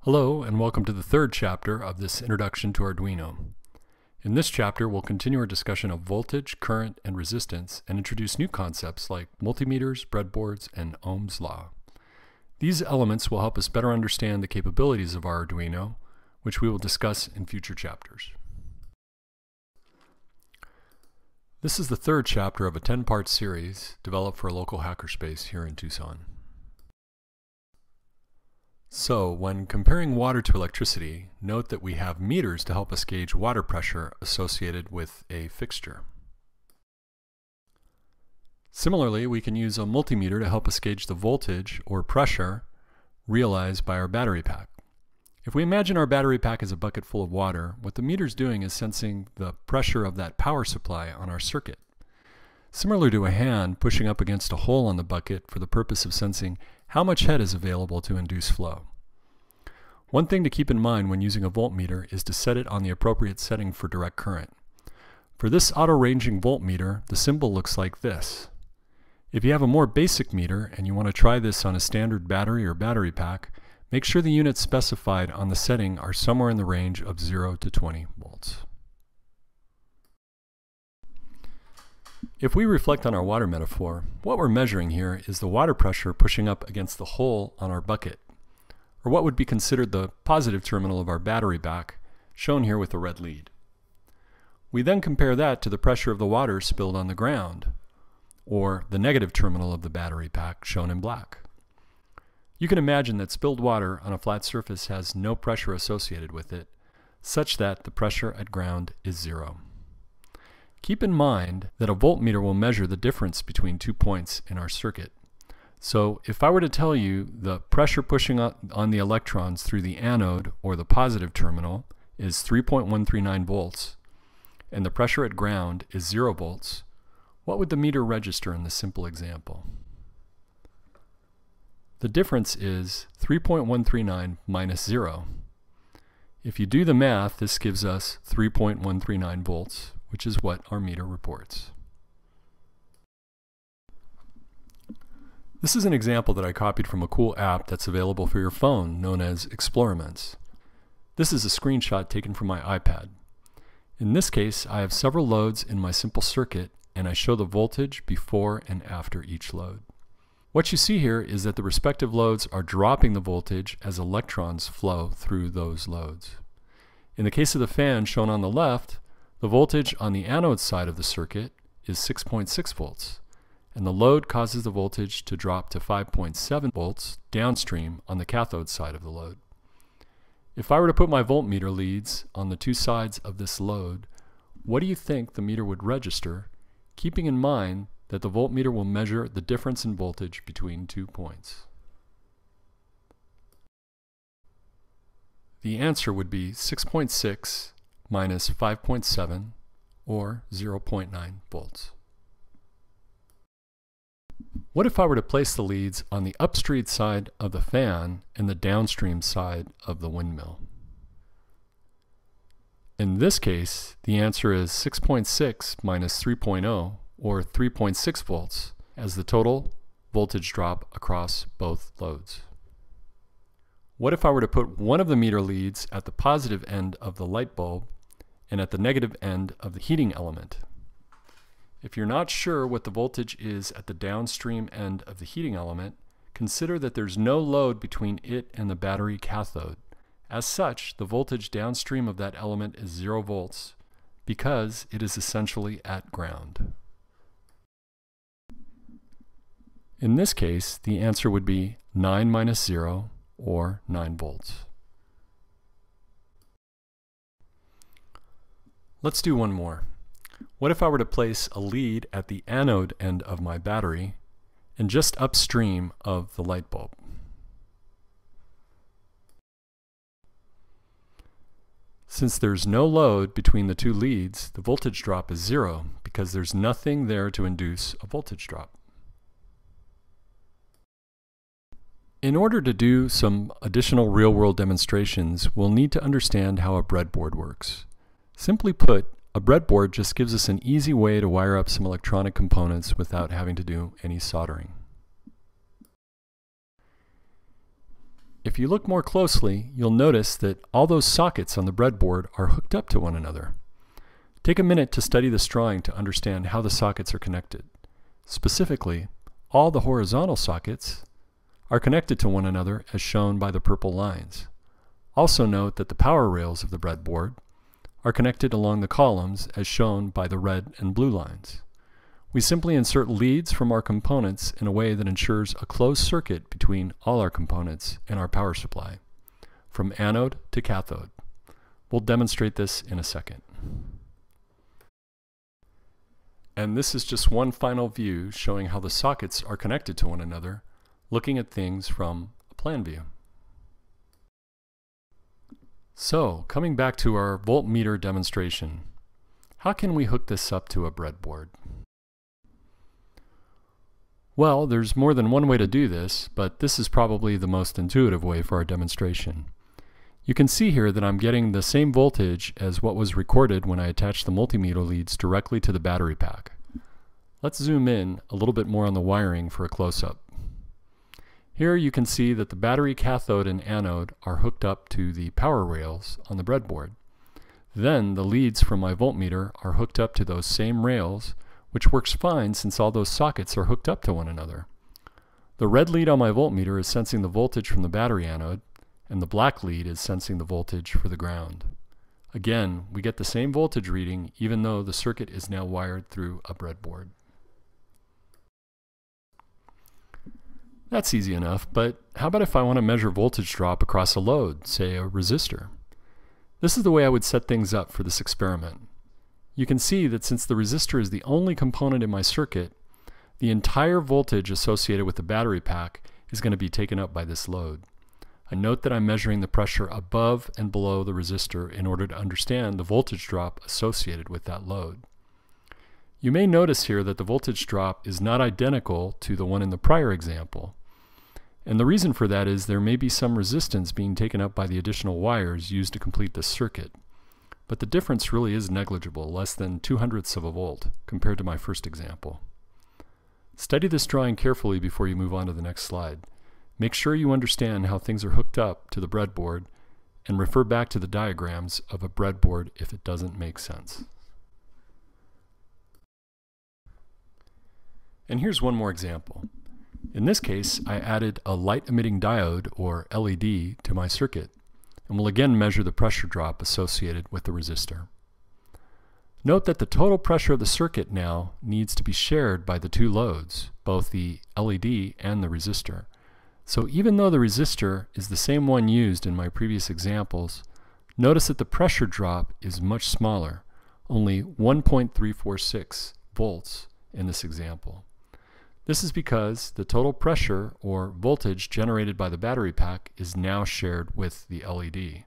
Hello and welcome to the third chapter of this Introduction to Arduino. In this chapter, we'll continue our discussion of voltage, current, and resistance and introduce new concepts like multimeters, breadboards, and Ohm's law. These elements will help us better understand the capabilities of our Arduino, which we will discuss in future chapters. This is the third chapter of a 10-part series developed for a local hackerspace here in Tucson. So, when comparing water to electricity, note that we have meters to help us gauge water pressure associated with a fixture. Similarly, we can use a multimeter to help us gauge the voltage or pressure realized by our battery pack. If we imagine our battery pack as a bucket full of water, what the meter is doing is sensing the pressure of that power supply on our circuit. Similar to a hand pushing up against a hole on the bucket for the purpose of sensing how much head is available to induce flow. One thing to keep in mind when using a voltmeter is to set it on the appropriate setting for direct current. For this auto-ranging voltmeter, the symbol looks like this. If you have a more basic meter and you want to try this on a standard battery or battery pack, make sure the units specified on the setting are somewhere in the range of 0 to 20 volts. If we reflect on our water metaphor, what we're measuring here is the water pressure pushing up against the hole on our bucket, or what would be considered the positive terminal of our battery pack, shown here with the red lead. We then compare that to the pressure of the water spilled on the ground, or the negative terminal of the battery pack, shown in black. You can imagine that spilled water on a flat surface has no pressure associated with it, such that the pressure at ground is 0. Keep in mind that a voltmeter will measure the difference between 2 points in our circuit. So if I were to tell you the pressure pushing on the electrons through the anode or the positive terminal is 3.139 volts and the pressure at ground is 0 volts, what would the meter register in this simple example? The difference is 3.139 minus 0. If you do the math, this gives us 3.139 volts, which is what our meter reports. This is an example that I copied from a cool app that's available for your phone known as Experiments. This is a screenshot taken from my iPad. In this case, I have several loads in my simple circuit and I show the voltage before and after each load. What you see here is that the respective loads are dropping the voltage as electrons flow through those loads. In the case of the fan shown on the left, the voltage on the anode side of the circuit is 6.6 volts, and the load causes the voltage to drop to 5.7 volts downstream on the cathode side of the load. If I were to put my voltmeter leads on the two sides of this load, what do you think the meter would register, keeping in mind that the voltmeter will measure the difference in voltage between 2 points? The answer would be 6.6 minus 5.7, or 0.9 volts. What if I were to place the leads on the upstream side of the fan and the downstream side of the windmill? In this case, the answer is 6.6 minus 3.0, or 3.6 volts, as the total voltage drop across both loads. What if I were to put one of the meter leads at the positive end of the light bulb and at the negative end of the heating element? If you're not sure what the voltage is at the downstream end of the heating element, consider that there's no load between it and the battery cathode. As such, the voltage downstream of that element is 0 volts because it is essentially at ground. In this case, the answer would be 9 minus 0, or 9 volts. Let's do one more. What if I were to place a lead at the anode end of my battery and just upstream of the light bulb? Since there's no load between the two leads, the voltage drop is 0 because there's nothing there to induce a voltage drop. In order to do some additional real-world demonstrations, we'll need to understand how a breadboard works. Simply put, a breadboard just gives us an easy way to wire up some electronic components without having to do any soldering. If you look more closely, you'll notice that all those sockets on the breadboard are hooked up to one another. Take a minute to study this drawing to understand how the sockets are connected. Specifically, all the horizontal sockets are connected to one another as shown by the purple lines. Also note that the power rails of the breadboard are connected along the columns as shown by the red and blue lines. We simply insert leads from our components in a way that ensures a closed circuit between all our components and our power supply, from anode to cathode. We'll demonstrate this in a second. And this is just one final view showing how the sockets are connected to one another, looking at things from a plan view. So, coming back to our voltmeter demonstration, how can we hook this up to a breadboard? Well, there's more than one way to do this, but this is probably the most intuitive way for our demonstration. You can see here that I'm getting the same voltage as what was recorded when I attached the multimeter leads directly to the battery pack. Let's zoom in a little bit more on the wiring for a close-up. Here you can see that the battery cathode and anode are hooked up to the power rails on the breadboard. Then the leads from my voltmeter are hooked up to those same rails, which works fine since all those sockets are hooked up to one another. The red lead on my voltmeter is sensing the voltage from the battery anode, and the black lead is sensing the voltage for the ground. Again, we get the same voltage reading even though the circuit is now wired through a breadboard. That's easy enough, but how about if I want to measure voltage drop across a load, say a resistor? This is the way I would set things up for this experiment. You can see that since the resistor is the only component in my circuit, the entire voltage associated with the battery pack is going to be taken up by this load. I note that I'm measuring the pressure above and below the resistor in order to understand the voltage drop associated with that load. You may notice here that the voltage drop is not identical to the one in the prior example. And the reason for that is there may be some resistance being taken up by the additional wires used to complete this circuit. But the difference really is negligible, less than 0.02 of a volt compared to my first example. Study this drawing carefully before you move on to the next slide. Make sure you understand how things are hooked up to the breadboard and refer back to the diagrams of a breadboard if it doesn't make sense. And here's one more example. In this case, I added a light-emitting diode, or LED, to my circuit, and we'll again measure the pressure drop associated with the resistor. Note that the total pressure of the circuit now needs to be shared by the two loads, both the LED and the resistor. So even though the resistor is the same one used in my previous examples, notice that the pressure drop is much smaller, only 1.346 volts in this example. This is because the total pressure or voltage generated by the battery pack is now shared with the LED.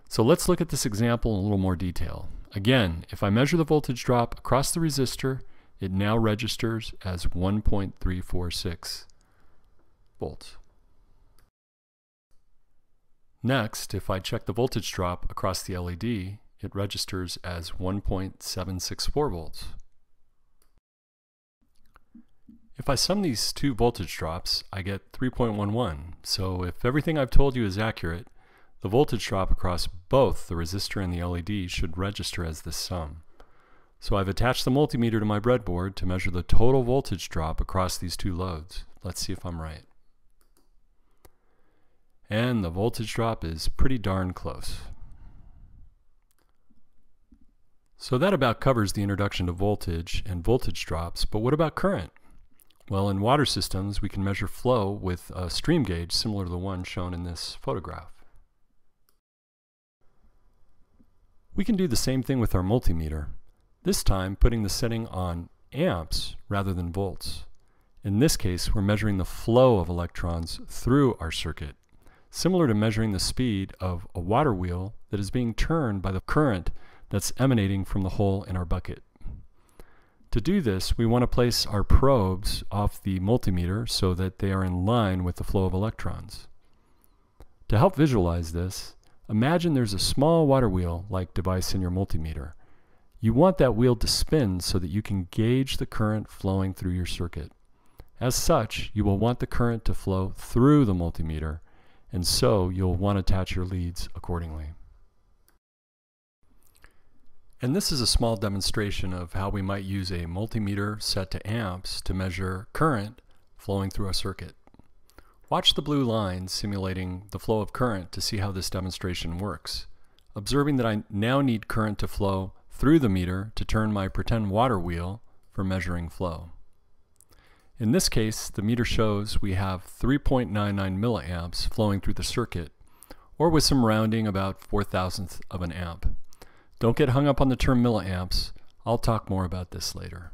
So let's look at this example in a little more detail. Again, if I measure the voltage drop across the resistor, it now registers as 1.346 volts. Next, if I check the voltage drop across the LED, it registers as 1.764 volts. If I sum these two voltage drops, I get 3.11. So if everything I've told you is accurate, the voltage drop across both the resistor and the LED should register as this sum. So I've attached the multimeter to my breadboard to measure the total voltage drop across these two loads. Let's see if I'm right. And the voltage drop is pretty darn close. So that about covers the introduction to voltage and voltage drops, but what about current? Well, in water systems, we can measure flow with a stream gauge similar to the one shown in this photograph. We can do the same thing with our multimeter, this time putting the setting on amps rather than volts. In this case, we're measuring the flow of electrons through our circuit, similar to measuring the speed of a water wheel that is being turned by the current that's emanating from the hole in our bucket. To do this, we want to place our probes off the multimeter so that they are in line with the flow of electrons. To help visualize this, imagine there's a small water wheel-like device in your multimeter. You want that wheel to spin so that you can gauge the current flowing through your circuit. As such, you will want the current to flow through the multimeter and so you'll want to attach your leads accordingly. And this is a small demonstration of how we might use a multimeter set to amps to measure current flowing through a circuit. Watch the blue line simulating the flow of current to see how this demonstration works, observing that I now need current to flow through the meter to turn my pretend water wheel for measuring flow. In this case, the meter shows we have 3.99 milliamps flowing through the circuit, or with some rounding about 4,000th of an amp. Don't get hung up on the term milliamps. I'll talk more about this later.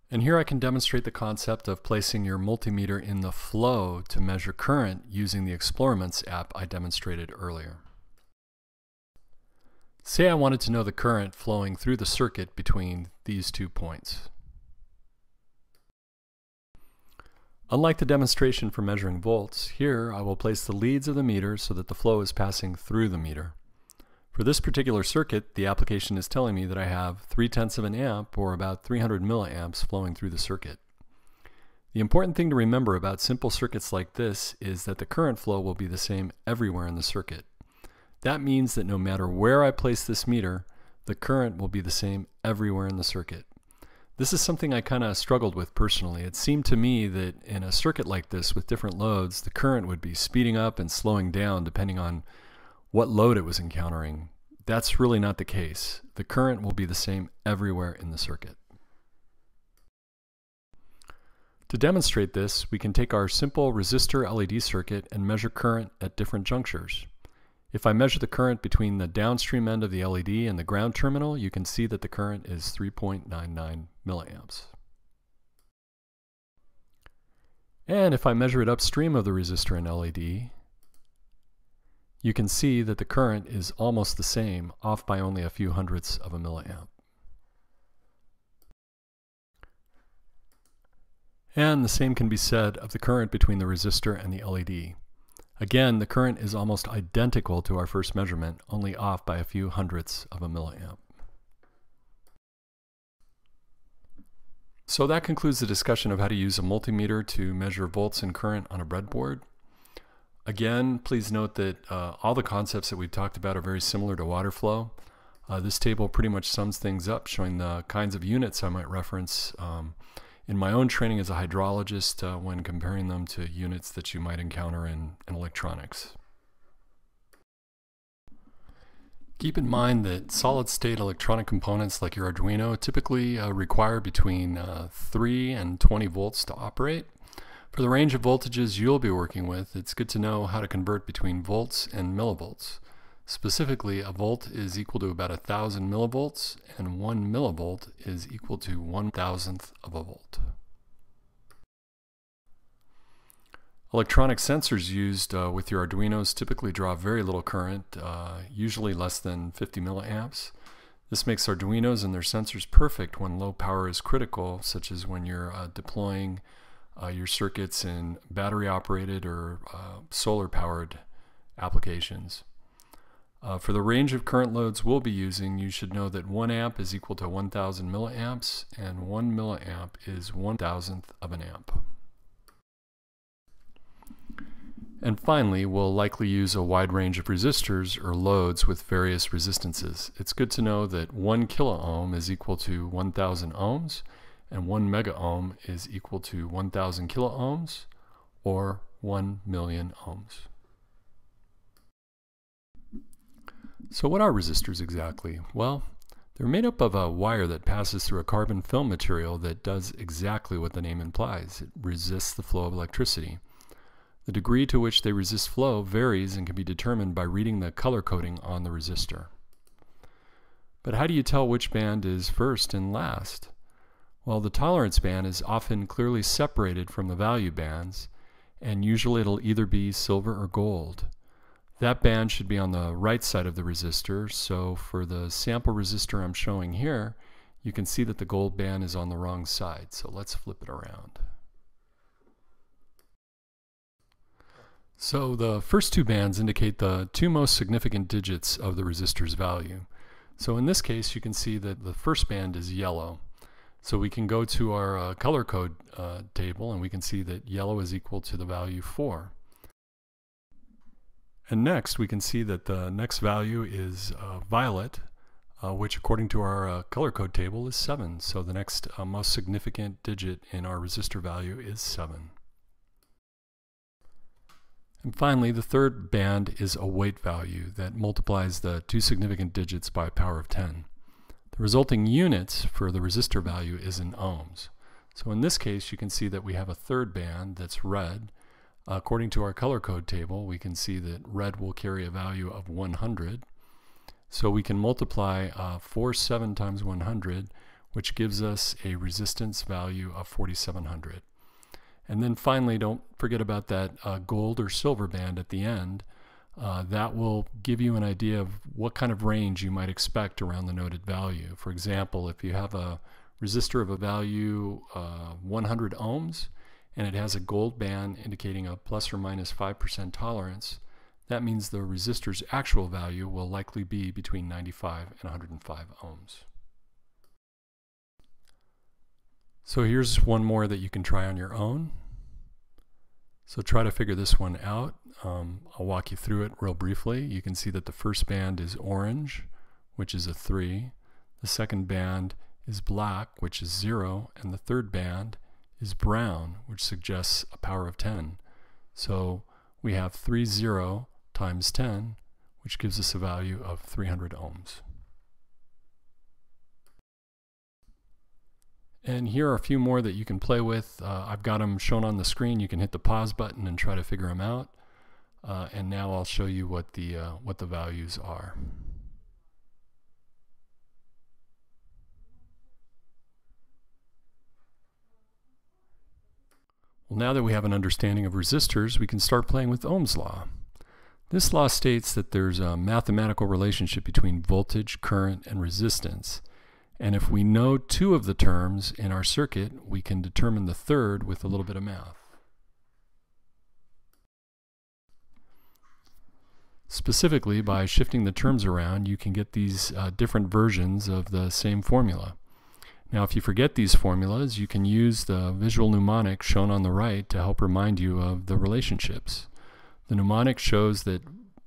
And here I can demonstrate the concept of placing your multimeter in the flow to measure current using the Explorements app I demonstrated earlier. Say I wanted to know the current flowing through the circuit between these 2 points. Unlike the demonstration for measuring volts, here I will place the leads of the meter so that the flow is passing through the meter. For this particular circuit, the application is telling me that I have 0.3 of an amp, or about 300 milliamps, flowing through the circuit. The important thing to remember about simple circuits like this is that the current flow will be the same everywhere in the circuit. That means that no matter where I place this meter, the current will be the same everywhere in the circuit. This is something I kind of struggled with personally. It seemed to me that in a circuit like this with different loads, the current would be speeding up and slowing down depending on what load it was encountering. That's really not the case. The current will be the same everywhere in the circuit. To demonstrate this, we can take our simple resistor LED circuit and measure current at different junctures. If I measure the current between the downstream end of the LED and the ground terminal, you can see that the current is 3.99 milliamps. And if I measure it upstream of the resistor and LED, you can see that the current is almost the same, off by only a few hundredths of a milliamp. And the same can be said of the current between the resistor and the LED. Again, the current is almost identical to our first measurement, only off by a few hundredths of a milliamp. So that concludes the discussion of how to use a multimeter to measure volts and current on a breadboard. Again, please note that all the concepts that we've talked about are very similar to water flow. This table pretty much sums things up, showing the kinds of units I might reference in my own training as a hydrologist when comparing them to units that you might encounter in electronics. Keep in mind that solid-state electronic components like your Arduino typically require between 3 and 20 volts to operate. For the range of voltages you'll be working with, it's good to know how to convert between volts and millivolts. Specifically, a volt is equal to about 1,000 millivolts, and 1 millivolt is equal to 1,000th of a volt. Electronic sensors used with your Arduinos typically draw very little current, usually less than 50 milliamps. This makes Arduinos and their sensors perfect when low power is critical, such as when you're deploying your circuits in battery-operated or solar-powered applications. For the range of current loads we'll be using, you should know that 1 amp is equal to 1,000 milliamps, and 1 milliamp is 1,000th of an amp. And finally, we'll likely use a wide range of resistors or loads with various resistances. It's good to know that 1 kiloohm is equal to 1,000 ohms, and 1 mega ohm is equal to 1,000 kiloohms, or 1 million ohms. So what are resistors exactly? Well, they're made up of a wire that passes through a carbon film material that does exactly what the name implies. It resists the flow of electricity. The degree to which they resist flow varies and can be determined by reading the color coding on the resistor. But how do you tell which band is first and last? Well, the tolerance band is often clearly separated from the value bands, and usually it'll either be silver or gold. That band should be on the right side of the resistor, so for the sample resistor I'm showing here, you can see that the gold band is on the wrong side, so let's flip it around. So the first two bands indicate the two most significant digits of the resistor's value. So in this case, you can see that the first band is yellow. So we can go to our color code table, and we can see that yellow is equal to the value 4. And next we can see that the next value is violet, which according to our color code table is 7. So the next most significant digit in our resistor value is 7. And finally, the third band is a weight value that multiplies the two significant digits by a power of 10. The resulting units for the resistor value is in ohms. So in this case, you can see that we have a third band that's red. According to our color code table, we can see that red will carry a value of 100. So we can multiply 47 times 100, which gives us a resistance value of 4700. And then finally, don't forget about that gold or silver band at the end. That will give you an idea of what kind of range you might expect around the noted value. For example, if you have a resistor of a value 100 ohms and it has a gold band indicating a plus or minus 5% tolerance, that means the resistor's actual value will likely be between 95 and 105 ohms. So here's one more that you can try on your own. So try to figure this one out. I'll walk you through it real briefly. You can see that the first band is orange, which is a 3. The second band is black, which is 0. And the third band is brown, which suggests a power of 10. So we have 30 times 10, which gives us a value of 300 ohms. And here are a few more that you can play with. I've got them shown on the screen. You can hit the pause button and try to figure them out. And now I'll show you what the values are. Well, now that we have an understanding of resistors, we can start playing with Ohm's law. This law states that there's a mathematical relationship between voltage, current, and resistance. And if we know two of the terms in our circuit, we can determine the third with a little bit of math. Specifically, by shifting the terms around, you can get these different versions of the same formula. Now, if you forget these formulas, you can use the visual mnemonic shown on the right to help remind you of the relationships. The mnemonic shows that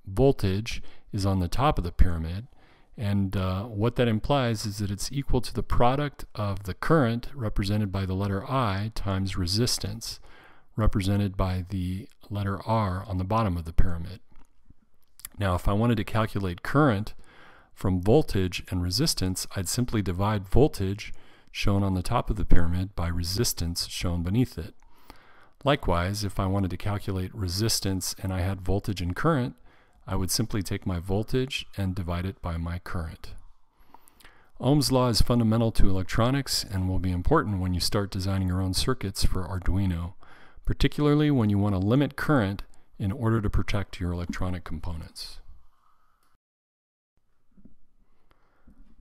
voltage is on the top of the pyramid, and what that implies is that it's equal to the product of the current, represented by the letter I, times resistance, represented by the letter R on the bottom of the pyramid. Now, if I wanted to calculate current from voltage and resistance, I'd simply divide voltage, shown on the top of the pyramid, by resistance, shown beneath it. Likewise, if I wanted to calculate resistance and I had voltage and current, I would simply take my voltage and divide it by my current. Ohm's law is fundamental to electronics and will be important when you start designing your own circuits for Arduino, particularly when you want to limit current in order to protect your electronic components.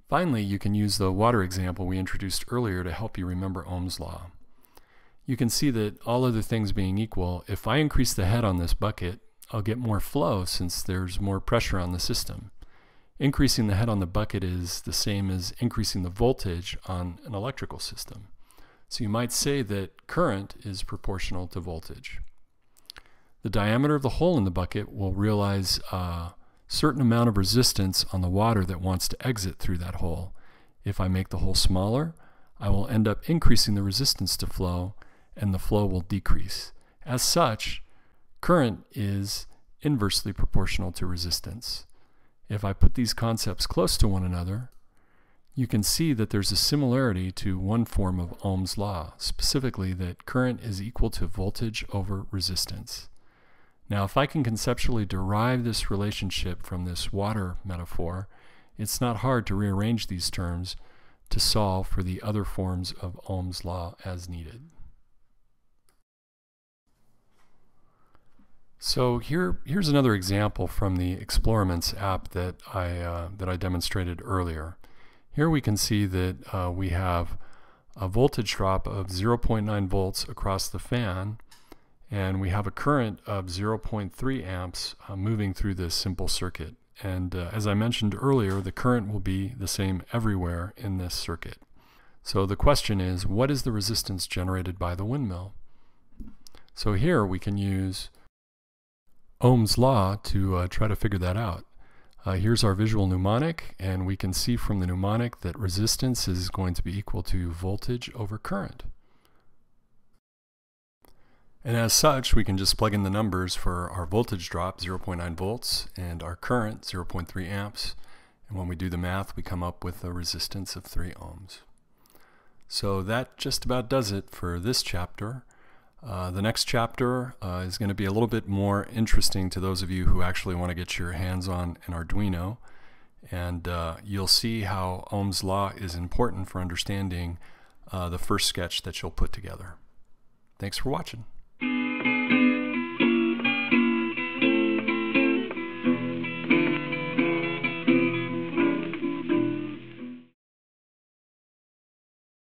Finally, you can use the water example we introduced earlier to help you remember Ohm's law. You can see that all other things being equal, if I increase the head on this bucket, I'll get more flow since there's more pressure on the system. Increasing the head on the bucket is the same as increasing the voltage on an electrical system. So you might say that current is proportional to voltage. The diameter of the hole in the bucket will realize a certain amount of resistance on the water that wants to exit through that hole. If I make the hole smaller, I will end up increasing the resistance to flow, and the flow will decrease. As such, current is inversely proportional to resistance. If I put these concepts close to one another, you can see that there's a similarity to one form of Ohm's law, specifically that current is equal to voltage over resistance. Now, if I can conceptually derive this relationship from this water metaphor, it's not hard to rearrange these terms to solve for the other forms of Ohm's law as needed. So here's another example from the Explorements app that I demonstrated earlier. Here we can see that we have a voltage drop of 0.9 volts across the fan, and we have a current of 0.3 amps moving through this simple circuit. And as I mentioned earlier, the current will be the same everywhere in this circuit. So the question is, what is the resistance generated by the windmill? So here we can use Ohm's law to try to figure that out. Here's our visual mnemonic, and we can see from the mnemonic that resistance is going to be equal to voltage over current. And as such, we can just plug in the numbers for our voltage drop, 0.9 volts, and our current, 0.3 amps. And when we do the math, we come up with a resistance of 3 ohms. So that just about does it for this chapter. The next chapter is going to be a little bit more interesting to those of you who actually want to get your hands on an Arduino. And you'll see how Ohm's law is important for understanding the first sketch that you'll put together. Thanks for watching.